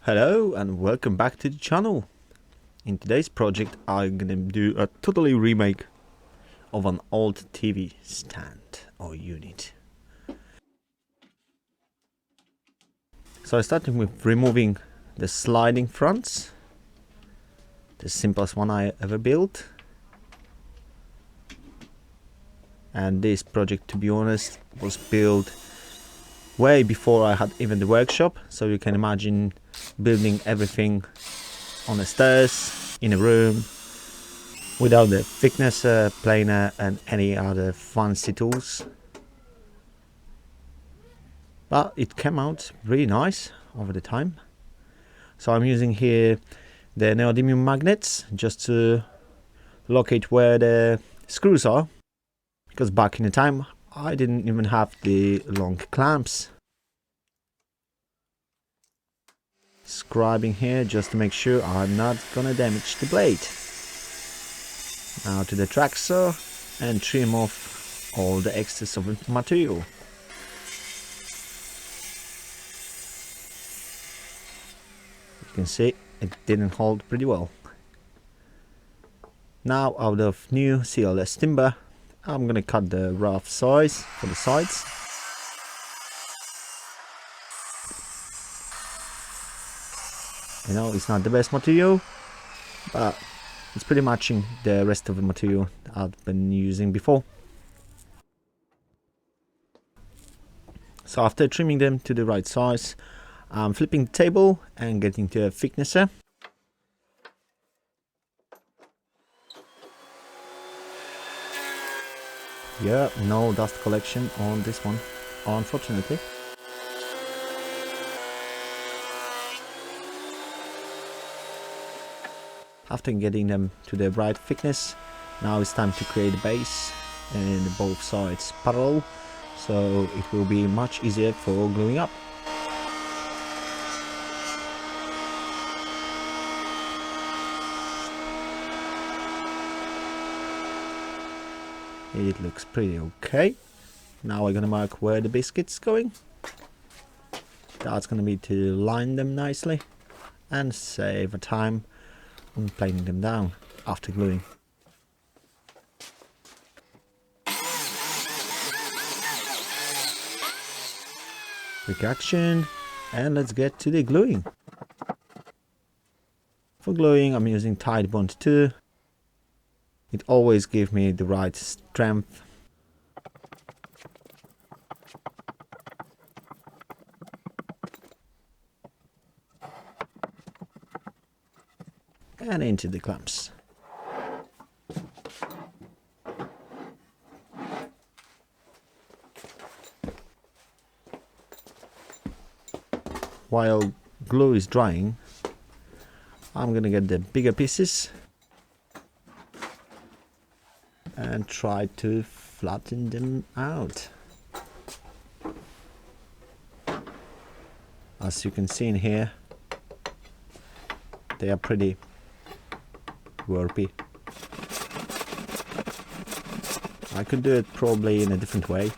Hello and welcome back to the channel. In today's project I'm gonna do a totally remake of an old TV stand or unit. So I started with removing the sliding fronts, the simplest one I ever built. And this project, to be honest, was built way before I had even the workshop, so you can imagine building everything on the stairs in a room without the thicknesser, planer and any other fancy tools. But it came out really nice over the time. So I'm using here the neodymium magnets just to locate where the screws are, because back in the time I didn't even have the long clamps. Scribing here just to make sure I'm not gonna damage the blade. Now to the track saw and trim off all the excess of material. You can see it didn't hold pretty well. Now out of new CLS timber I'm gonna cut the rough size for the sides. You know, it's not the best material, but it's pretty matching the rest of the material I've been using before. So after trimming them to the right size, I'm flipping the table and getting to a thicknesser. Yeah, no dust collection on this one, unfortunately. After getting them to the right thickness, now it's time to create a base and both sides parallel, so it will be much easier for gluing up. It looks pretty okay. Now we're gonna mark where the biscuit's going. That's gonna be to line them nicely and save a time on planing them down after gluing. Quick action, and let's get to the gluing. For gluing I'm using Tide Bond 2. It always gives me the right strength. And into the clamps. While glue is drying, I'm gonna get the bigger pieces and try to flatten them out. As you can see in here, they are pretty warpy. I could do it probably in a different way.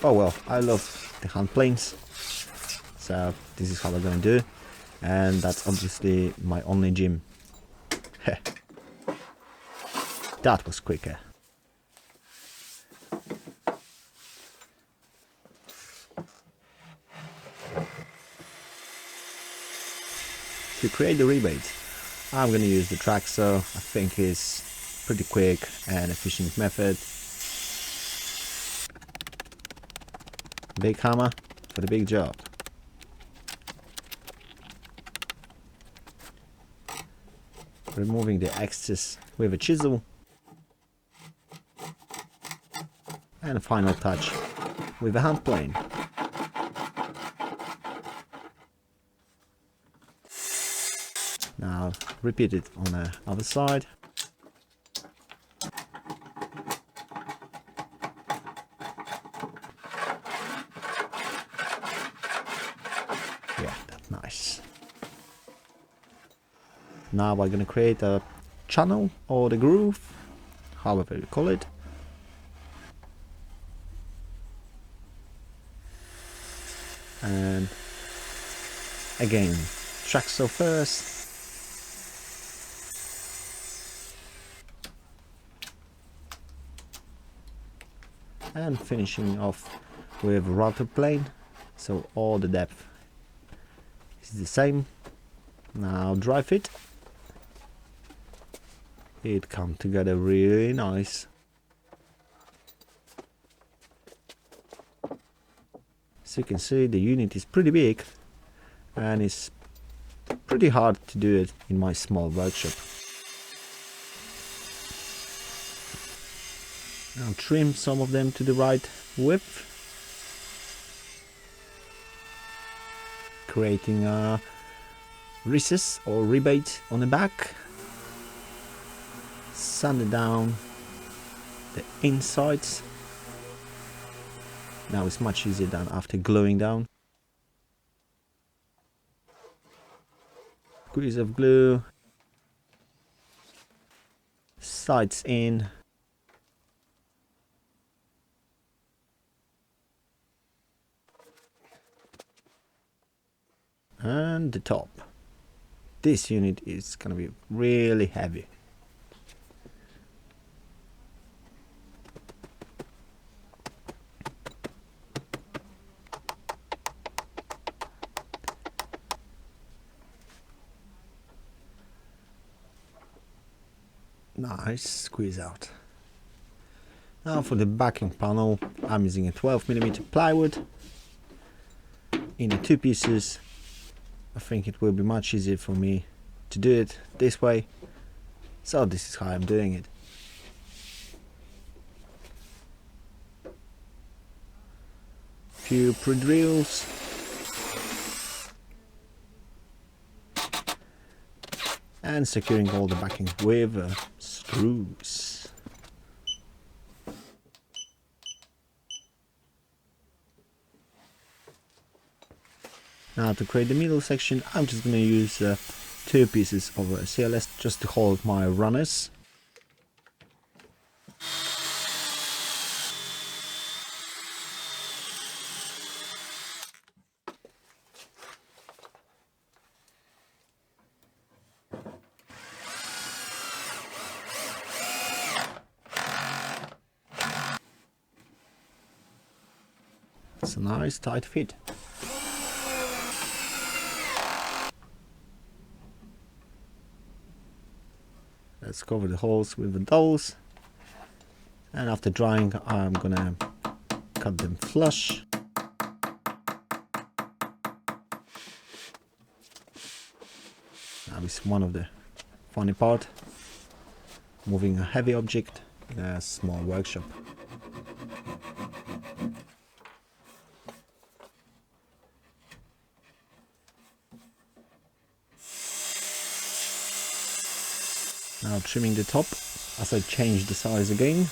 Oh well, I love the hand planes, so this is how I'm gonna do, and that's obviously my only gym. That was quicker. To create the rebate, I'm gonna use the track saw. I think it's pretty quick and efficient method. Big hammer for the big job. Removing the excess with a chisel. And a final touch with a hand plane. Now repeat it on the other side. Yeah, that's nice. Now we're gonna create a channel or the groove, however you call it. And again track saw first. And finishing off with router plane, so all the depth is the same. Now dry fit. It comes together really nice. So you can see the unit is pretty big and it's pretty hard to do it in my small workshop. Now trim some of them to the right width, creating a recess or rebate on the back. Sand it down the insides. Now it's much easier than after gluing down. Squeeze of glue, sides in, and the top. This unit is gonna be really heavy. Nice squeeze out. Now for the backing panel, I'm using a 12mm plywood in 2 pieces. I think it will be much easier for me to do it this way, so this is how I'm doing it. Few pre-drills. And securing all the backing with screws. Now to create the middle section, I'm just going to use 2 pieces of CLS just to hold my runners. It's a nice tight fit. Let's cover the holes with the dowels, and after drying I'm gonna cut them flush. Now is one of the funny part, moving a heavy object in a small workshop. Now trimming the top as I change the size again.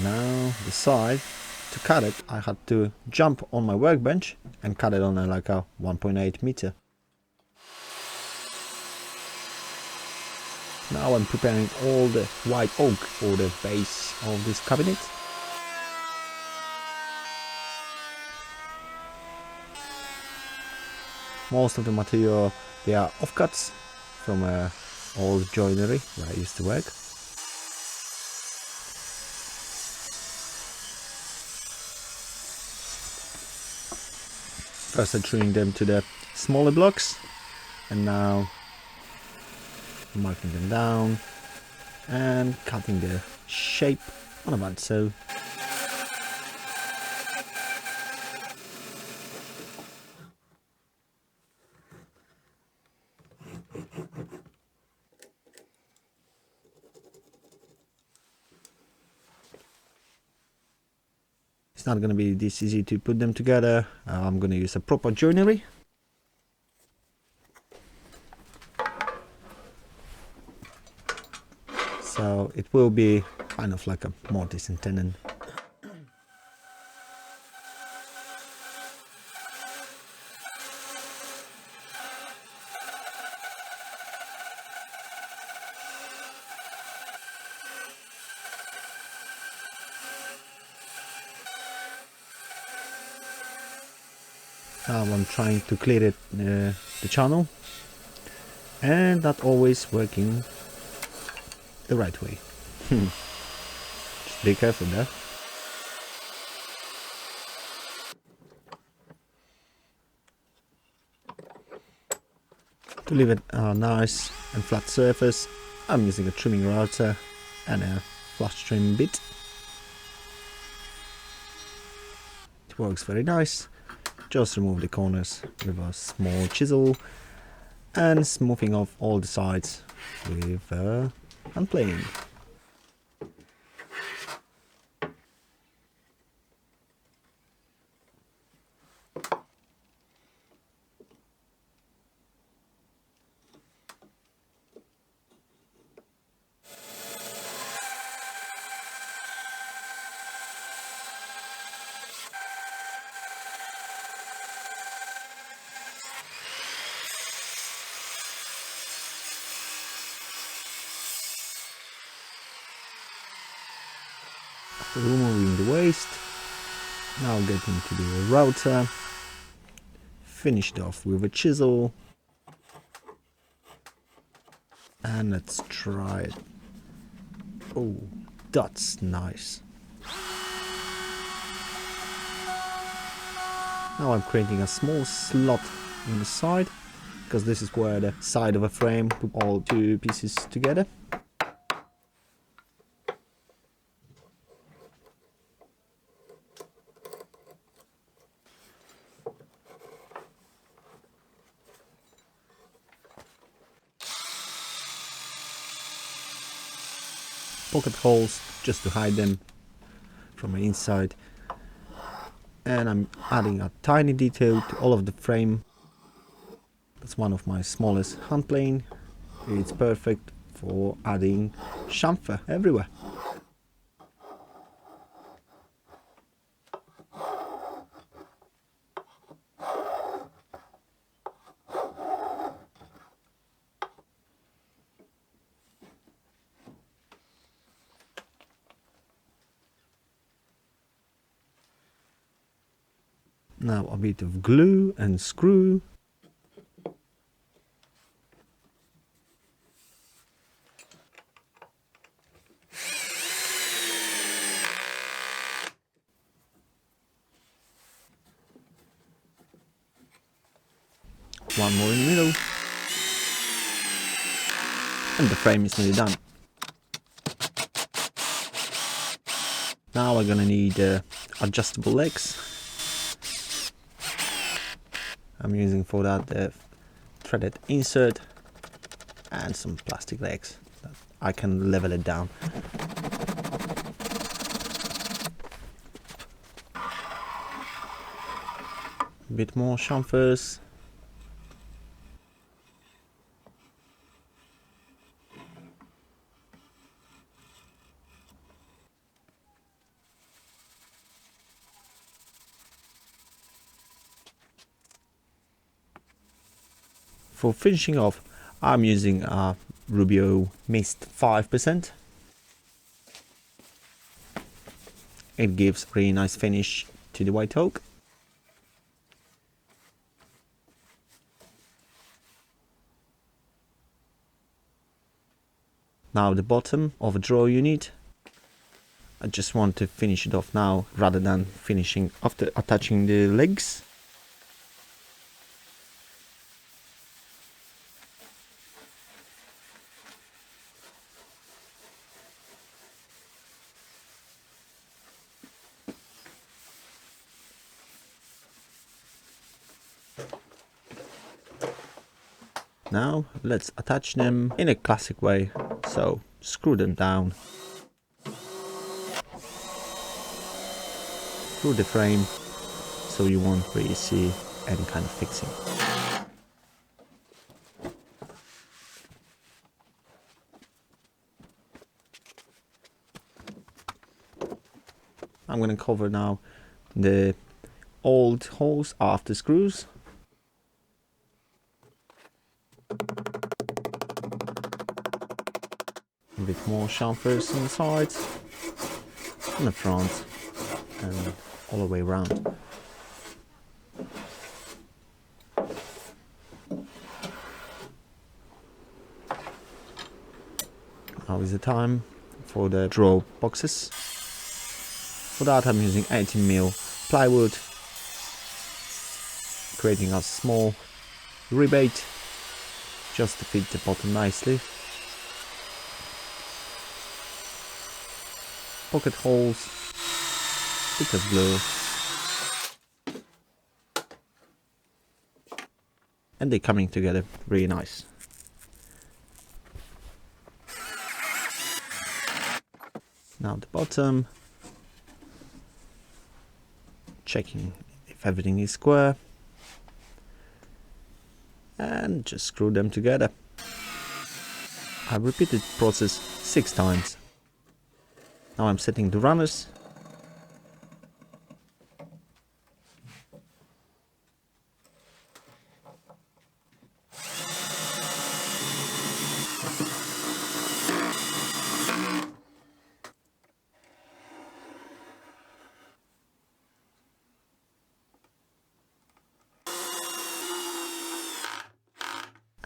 Now the side, to cut it I had to jump on my workbench and cut it on like a 1.8 meter. Now I'm preparing all the white oak for the base of this cabinet. Most of the material, they are offcuts from old joinery where I used to work. First I'm trimming them to the smaller blocks, and now marking them down and cutting the shape on about so. It's not going to be this easy to put them together. I'm going to use a proper joinery. So it will be kind of like a mortise and tenon. Now I'm trying to clear it, the channel, and not always working the right way. Just be careful there. To leave it a nice and flat surface, I'm using a trimming router and a flush trim bit. It works very nice. Just remove the corners with a small chisel and smoothing off all the sides with a hand plane. After removing the waste, now getting to the router, finished off with a chisel, and let's try it. Oh, that's nice. Now I'm creating a small slot in the side, because this is where the side of a frame put all two pieces together. Pocket holes just to hide them from the inside, and I'm adding a tiny detail to all of the frame. That's one of my smallest hand plane. It's perfect for adding chamfer everywhere. Now a bit of glue and screw. One more in the middle. And the frame is nearly done. Now we're gonna need adjustable legs. I'm using for that the threaded insert and some plastic legs. I can level it down. A bit more chamfers. For finishing off, I'm using a Rubio Mist 5%. It gives a really nice finish to the white oak. Now the bottom of a drawer unit. I just want to finish it off now rather than finishing after attaching the legs. Now let's attach them in a classic way, so screw them down through the frame so you won't really see any kind of fixing. I'm going to cover now the old holes after screws. A bit more chamfers on the sides, on the front, and all the way around. Now is the time for the draw boxes. For that I'm using 18mm plywood, creating a small rebate just to fit the bottom nicely. Pocket holes, bit of glue, and they're coming together really nice. Now the bottom, checking if everything is square, and just screw them together. I've repeated the process 6 times. Now I'm setting the runners.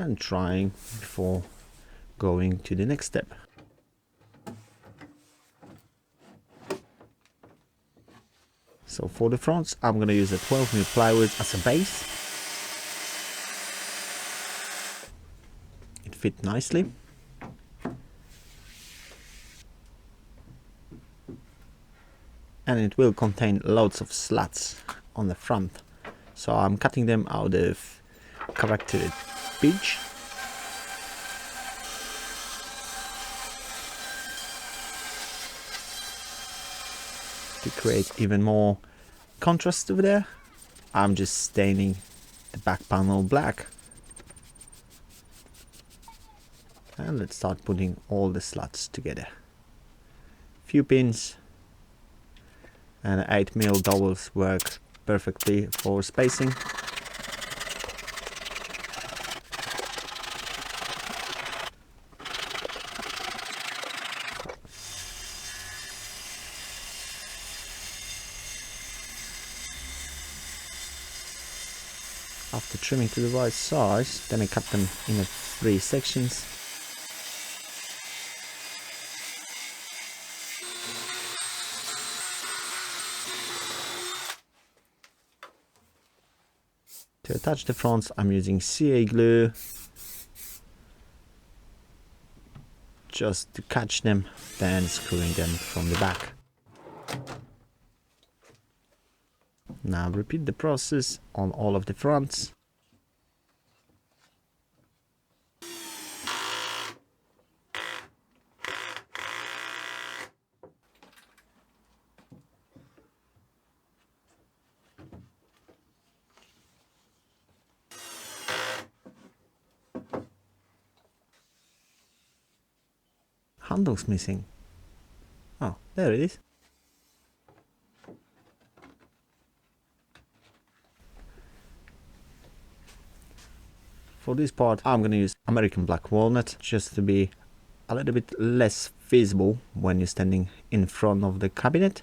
And trying before going to the next step. So for the fronts, I'm going to use a 12mm plywood as a base. It fit nicely. And it will contain loads of slats on the front. So I'm cutting them out of character beech. To create even more contrast over there, I'm just staining the back panel black. And let's start putting all the slats together. Few pins and 8mm dowels work perfectly for spacing. After trimming to the right size, then I cut them in 3 sections. To attach the fronts, I'm using CA glue just to catch them, then screwing them from the back. Now repeat the process on all of the fronts. Handle's missing. Oh, there it is. For this part, I'm going to use American black walnut just to be a little bit less visible when you're standing in front of the cabinet.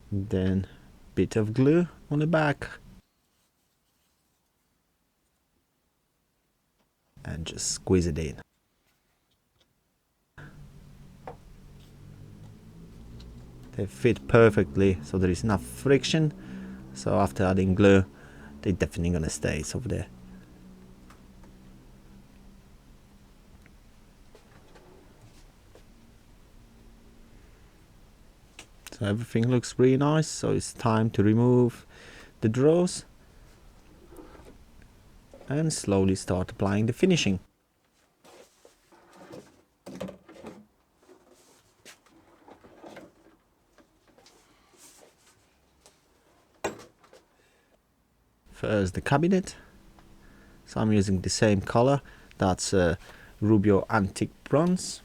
Then bit of glue on the back and just squeeze it in. They fit perfectly, so there is enough friction, so after adding glue they're definitely gonna stay over there. So everything looks really nice, so it's time to remove the drawers and slowly start applying the finishing. First the cabinet, So I'm using the same color, that's Rubio Antique Bronze.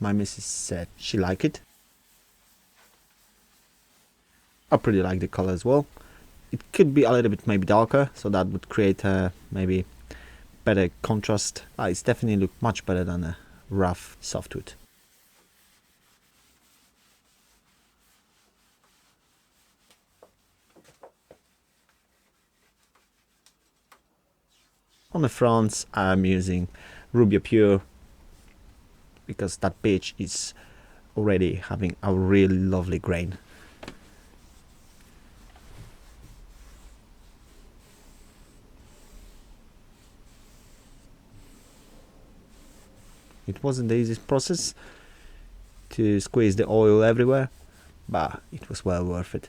My missus said she liked it. I pretty like the color as well. It could be a little bit maybe darker, so that would create a maybe better contrast. It's definitely look much better than a rough softwood. On the fronts I'm using Rubio Pure because that beech is already having a really lovely grain. It wasn't the easiest process to squeeze the oil everywhere, but it was well worth it.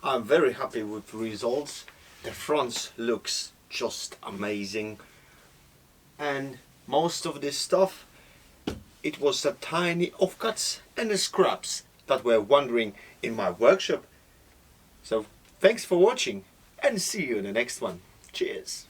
I'm very happy with the results. The front looks just amazing, and most of this stuff, it was the tiny offcuts and the scraps that were wandering in my workshop. So thanks for watching and see you in the next one. Cheers.